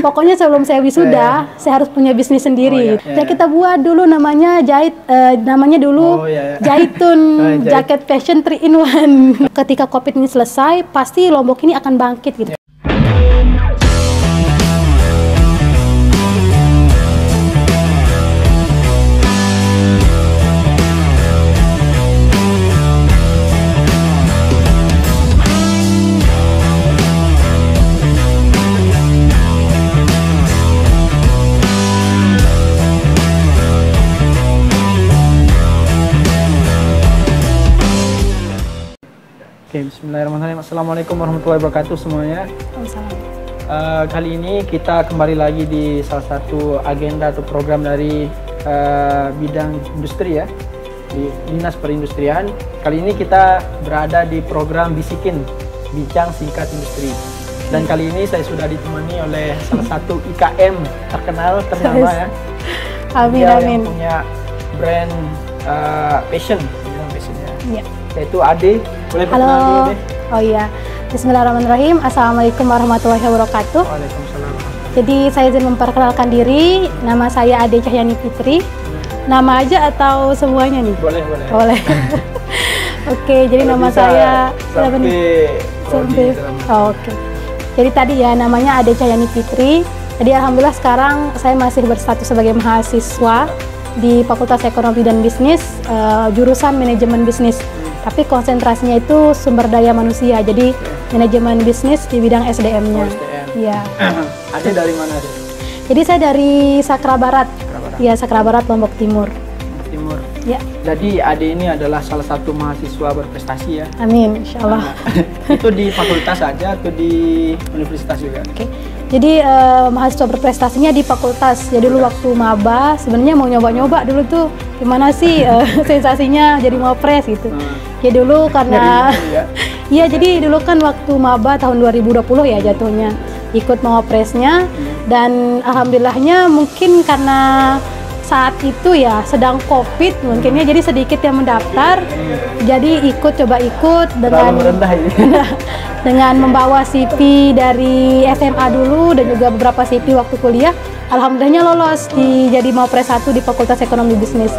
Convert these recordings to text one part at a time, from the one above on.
Pokoknya sebelum saya wisuda, saya harus punya bisnis sendiri. Ya kita buat dulu namanya namanya dulu Jaitun Jaket Fashion 3 in 1. Ketika COVID ini selesai, pasti Lombok ini akan bangkit gitu. Bismillahirrahmanirrahim. Assalamualaikum warahmatullahi wabarakatuh semuanya. Kali ini kita kembali lagi di salah satu agenda atau program dari bidang industri ya, di Dinas Perindustrian. Kali ini kita berada di program Bisikin, Bincang Singkat Industri. Dan kali ini saya sudah ditemani oleh salah satu IKM ternama ya. Amin, dia amin. Yang punya brand fashion, ya. Yaitu Ade. Boleh Halo. Ade? Oh iya. Bismillahirrahmanirrahim. Assalamualaikum warahmatullahi wabarakatuh. Waalaikumsalam. Jadi saya izin memperkenalkan diri. Nama saya Ade Cahyani Fitri. Nama aja atau semuanya nih? Boleh. Boleh. Oke, jadi nama saya sampai. Oke. Jadi tadi ya namanya Ade Cahyani Fitri. Jadi alhamdulillah sekarang saya masih berstatus sebagai mahasiswa di Fakultas Ekonomi dan Bisnis, jurusan manajemen bisnis. Tapi konsentrasinya itu sumber daya manusia, jadi manajemen bisnis di bidang SDM-nya. Iya. Ade dari mana? Jadi saya dari Sakra Barat. Iya, Sakra Barat, Lombok Timur. Timur. Ya. Jadi Ade ini adalah salah satu mahasiswa berprestasi ya. Amin, insya Allah. Itu di fakultas saja atau di universitas juga? Oke. Jadi mahasiswa berprestasinya di fakultas. Jadi dulu waktu maba sebenarnya mau nyoba-nyoba dulu tuh gimana sih sensasinya jadi mapres gitu. Ya dulu karena iya jadi dulu kan waktu maba tahun 2020 ya jatuhnya ikut mawapresnya dan alhamdulillahnya mungkin karena saat itu ya sedang COVID mungkinnya jadi sedikit yang mendaftar jadi coba ikut dengan membawa CV dari SMA dulu dan juga beberapa CV waktu kuliah. Alhamdulillahnya lolos jadi Mapres 1 di Fakultas Ekonomi Bisnis.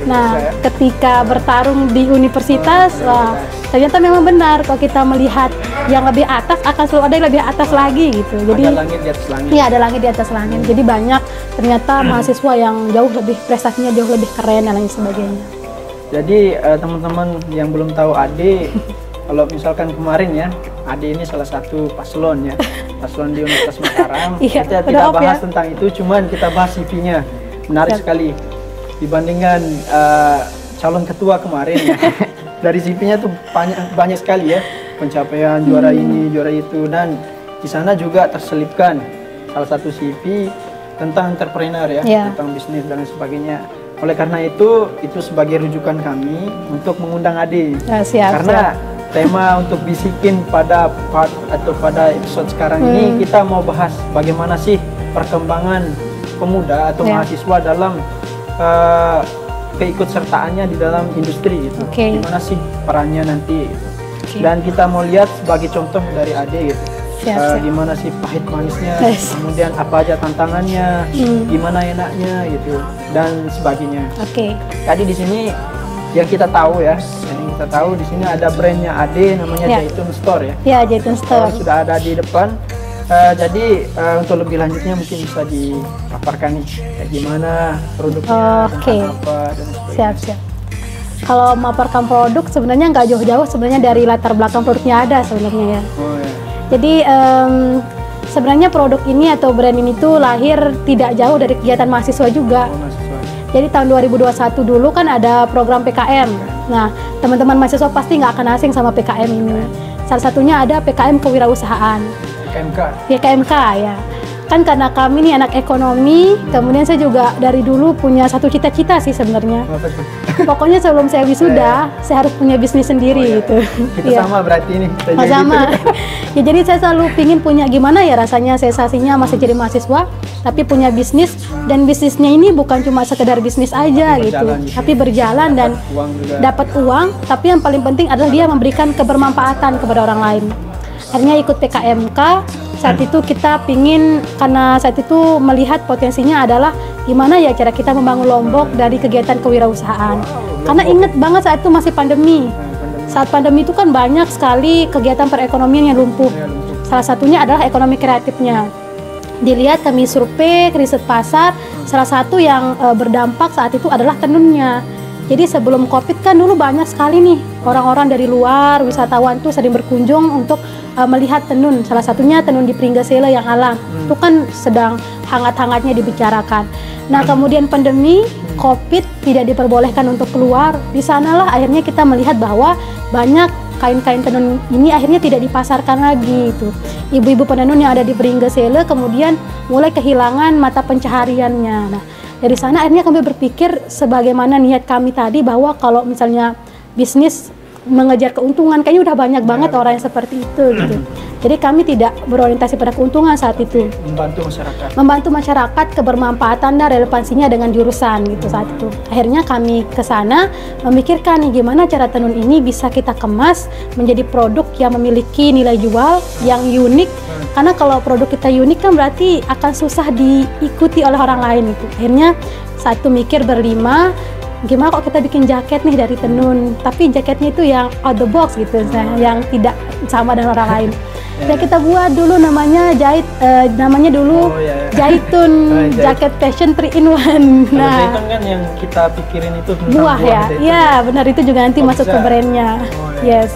Nah, ketika bertarung di universitas, ternyata memang benar kalau kita melihat yang lebih atas akan selalu ada yang lebih atas lagi gitu. Jadi ada langit di atas langit. Iya, ada langit di atas langit. Jadi banyak ternyata mahasiswa yang jauh lebih prestasinya jauh lebih keren dan lain sebagainya. Jadi teman-teman yang belum tahu Ade, kalau misalkan kemarin ya, Ade ini salah satu paslon ya, paslon di Universitas Mataram. Iya, kita tidak bahas tentang itu, cuman kita bahas CV-nya. Menarik sekali dibandingkan calon ketua kemarin ya. Dari CV-nya tuh banyak sekali ya, pencapaian juara ini, juara itu, dan di sana juga terselipkan salah satu CV tentang entrepreneur ya, tentang bisnis dan sebagainya. Oleh karena itu sebagai rujukan kami untuk mengundang Ade. Karena tema untuk Bisikin pada episode sekarang ini kita mau bahas bagaimana sih perkembangan pemuda atau mahasiswa dalam keikutsertaannya di dalam industri gitu. Gimana sih perannya nanti gitu. Dan kita mau lihat sebagai contoh dari Ade gitu. Gimana sih pahit manisnya, kemudian apa aja tantangannya, gimana enaknya gitu dan sebagainya. Tadi di sini yang kita tahu ya, di sini ada brandnya Ade namanya Jaitun Store ya. Ya, Jaitun Store. Sudah ada di depan. Jadi untuk lebih lanjutnya mungkin bisa dipaparkan nih kayak gimana produknya, apa dan sebagainya. Siap. Kalau memaparkan produk sebenarnya nggak jauh-jauh sebenarnya dari latar belakang produknya ada sebenarnya ya. Jadi sebenarnya produk ini atau brand ini tuh lahir tidak jauh dari kegiatan mahasiswa juga. Jadi tahun 2021 dulu kan ada program PKM. Nah, teman-teman mahasiswa pasti nggak akan asing sama PKM ini. Salah satunya ada PKM Kewirausahaan. PKMK ya. Kan karena kami nih anak ekonomi, kemudian saya juga dari dulu punya satu cita-cita sih sebenarnya. Pokoknya sebelum saya wisuda, saya harus punya bisnis sendiri gitu. Kita sama berarti ini. Sama. Ya jadi saya selalu pingin punya gimana ya rasanya sensasinya masih jadi mahasiswa, tapi punya bisnis dan bisnisnya ini bukan cuma sekedar bisnis aja tapi berjalan dan dapat uang. Tapi yang paling penting adalah dia memberikan kebermanfaatan kepada orang lain. Akhirnya ikut PKMK saat itu kita pingin, karena saat itu melihat potensinya adalah gimana ya cara kita membangun Lombok dari kegiatan kewirausahaan. Karena inget banget saat itu masih pandemi. Saat pandemi itu kan banyak sekali kegiatan perekonomian yang lumpuh. Salah satunya adalah ekonomi kreatifnya. Dilihat kami survei, riset pasar, salah satu yang berdampak saat itu adalah tenunnya. Jadi sebelum Covid kan dulu banyak sekali nih orang-orang dari luar, wisatawan tuh sering berkunjung untuk melihat tenun. Salah satunya tenun di Pringgesele yang alam. Itu kan sedang hangat-hangatnya dibicarakan. Nah, kemudian pandemi Covid tidak diperbolehkan untuk keluar. Di sanalah akhirnya kita melihat bahwa banyak kain-kain tenun ini akhirnya tidak dipasarkan lagi itu. Ibu-ibu penenun yang ada di Pringgesele kemudian mulai kehilangan mata pencahariannya. Nah, dari sana akhirnya kami berpikir sebagaimana niat kami tadi bahwa kalau misalnya bisnis mengejar keuntungan, kayaknya udah banyak banget orang yang seperti itu gitu. Jadi kami tidak berorientasi pada keuntungan saat itu. Membantu masyarakat kebermanfaatan dan relevansinya dengan jurusan gitu saat itu. Akhirnya kami ke sana memikirkan nih gimana cara tenun ini bisa kita kemas menjadi produk yang memiliki nilai jual yang unik. Karena kalau produk kita unik kan berarti akan susah diikuti oleh orang lain itu. Akhirnya saat itu mikir berlima, gimana kok kita bikin jaket nih dari tenun, tapi jaketnya itu yang out the box gitu, yang tidak sama dengan orang lain. Dan kita buat dulu namanya namanya dulu Jaitun, jaket fashion 3 in 1. Nah, Jaitun kan yang kita pikirin itu buah ya, iya benar, itu juga nanti masuk ke brandnya. Yes,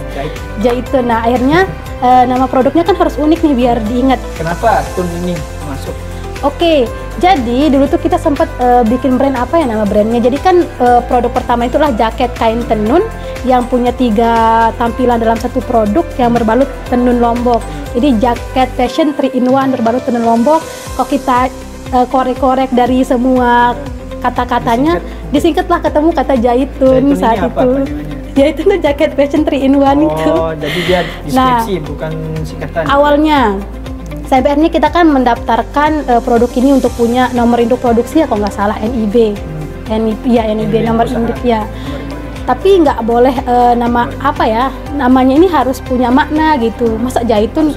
Jaitun. Nah akhirnya nama produknya kan harus unik nih biar diingat. Kenapa tun ini masuk? Oke, jadi dulu tuh kita sempat bikin brand apa ya nama brandnya. Jadi kan produk pertama itulah jaket kain tenun yang punya 3 tampilan dalam satu produk yang berbalut tenun Lombok. Jadi jaket fashion 3 in 1 berbalut tenun Lombok. Kalau kita korek-korek dari semua kata-katanya, disingkatlah ketemu kata Jaitun saat itu. Jaitun tuh jaket fashion 3 in 1 itu. Oh, jadi dia deskripsi bukan singkatan. Awalnya sampai akhirnya kita kan mendaftarkan produk ini untuk punya nomor induk produksi ya kalau nggak salah NIB. NIB nomor induk ya. Tapi nggak boleh nama apa ya, namanya ini harus punya makna gitu. Masa Jaitun?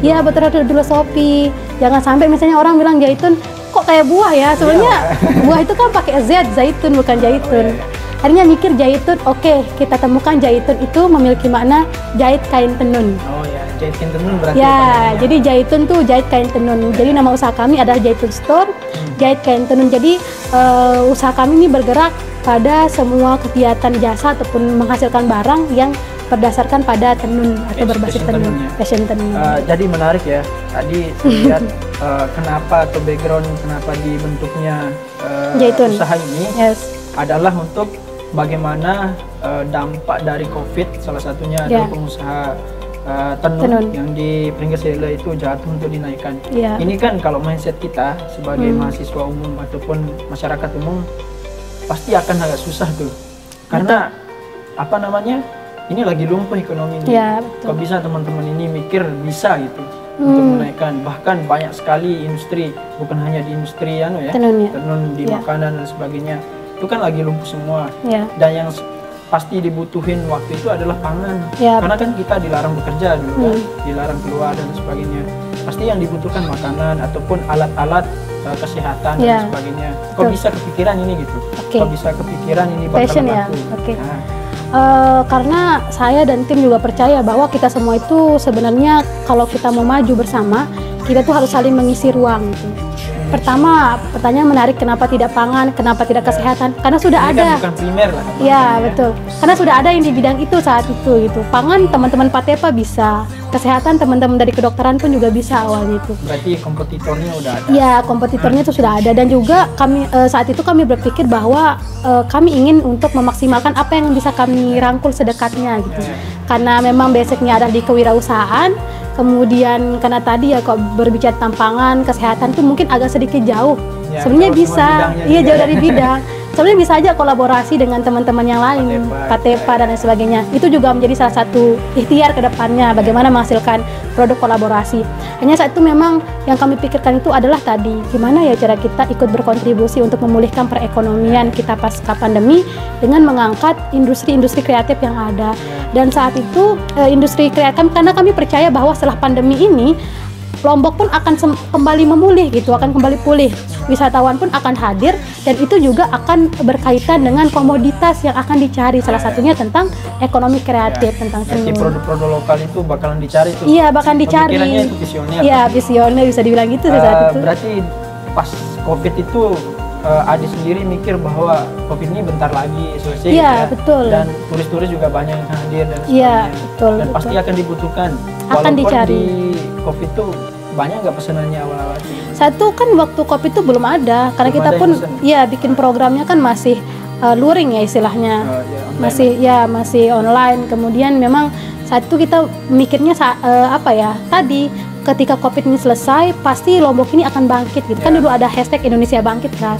Iya betul, ada filosofi. Jangan sampai misalnya orang bilang Jaitun kok kayak buah ya, sebenarnya buah itu kan pakai Z, Zaitun bukan Jaitun. Akhirnya mikir Jaitun, oke, kita temukan Jaitun itu memiliki makna jahit kain tenun. Oh ya, jahit kain tenun berarti. Ya, jadi Jaitun tuh jahit kain tenun. Jadi nama usaha kami adalah Jaitun Store, jahit kain tenun. Jadi usaha kami ini bergerak pada semua kegiatan jasa ataupun menghasilkan barang yang berdasarkan pada tenun atau berbasis tenun, fashion tenun. Jadi menarik ya. Tadi lihat kenapa atau background kenapa dibentuknya usaha ini adalah untuk bagaimana dampak dari COVID, salah satunya adalah pengusaha tenun yang di Pringgesele itu jatuh untuk dinaikkan. Ini kan kalau mindset kita sebagai mahasiswa umum ataupun masyarakat umum pasti akan agak susah tuh, karena apa namanya, ini lagi lumpuh ekonomi ini. Kok bisa teman-teman ini mikir bisa gitu untuk menaikkan, bahkan banyak sekali industri, bukan hanya di industri tenun di makanan dan sebagainya, itu kan lagi lumpuh semua. Dan yang pasti dibutuhin waktu itu adalah pangan, karena kan kita dilarang bekerja dulu kan, dilarang keluar dan sebagainya. Pasti yang dibutuhkan makanan ataupun alat-alat kesehatan dan sebagainya. Kok bisa kepikiran ini gitu? Kok bisa kepikiran ini bakal berlaku? Karena saya dan tim juga percaya bahwa kita semua itu sebenarnya kalau kita mau maju bersama, kita tuh harus saling mengisi ruang gitu. Pertama, pertanyaan menarik, kenapa tidak pangan, kenapa tidak kesehatan? Karena sudah ada. Bukan primer lah. Iya, betul. Karena sudah ada yang di bidang itu saat itu gitu. Pangan teman-teman Patepa bisa, kesehatan teman-teman dari kedokteran pun juga bisa awalnya itu. Berarti kompetitornya udah ada. Iya, kompetitornya itu sudah ada, dan juga kami saat itu kami berpikir bahwa kami ingin untuk memaksimalkan apa yang bisa kami rangkul sedekatnya gitu. Karena memang basicnya ada di kewirausahaan. Kemudian karena tadi ya kok berbicara tentang pangan, kesehatan tuh mungkin agak sedikit jauh. Sebenarnya bisa, jauh dari bidang. Sebenarnya bisa aja kolaborasi dengan teman-teman yang lain, Patepa dan lain sebagainya. Itu juga menjadi salah satu ikhtiar ke depannya bagaimana menghasilkan produk kolaborasi. Hanya saat itu memang yang kami pikirkan itu adalah tadi, gimana ya cara kita ikut berkontribusi untuk memulihkan perekonomian kita pasca pandemi dengan mengangkat industri-industri kreatif yang ada. Dan saat itu industri kreatif, karena kami percaya bahwa setelah pandemi ini Lombok pun akan kembali memulih gitu, akan kembali pulih. Wisatawan pun akan hadir dan itu juga akan berkaitan dengan komoditas yang akan dicari. Salah satunya tentang ekonomi kreatif, tentang Jadi tenun. produk-produk lokal itu bakalan dicari tuh. Iya, bahkan dicari. Pemikirannya itu visioner. Iya, visioner bisa dibilang gitu saat itu. Berarti pas COVID itu Adi sendiri mikir bahwa COVID ini bentar lagi selesai. Iya, ya. betul. Dan turis-turis juga banyak yang hadir dan sebagainya. Iya, betul. Dan betul. pasti akan dibutuhkan. Akan Walaupun dicari. di COVID itu banyak nggak pesanannya awal-awal? Satu kan waktu COVID itu belum ada, karena Belum kita ada pun yang pesen. ya bikin programnya kan masih luring ya istilahnya. Ya, online. Masih online. Kemudian memang saat itu kita mikirnya apa ya, tadi ketika COVID ini selesai pasti Lombok ini akan bangkit gitu. Kan dulu ada hashtag Indonesia Bangkit kan.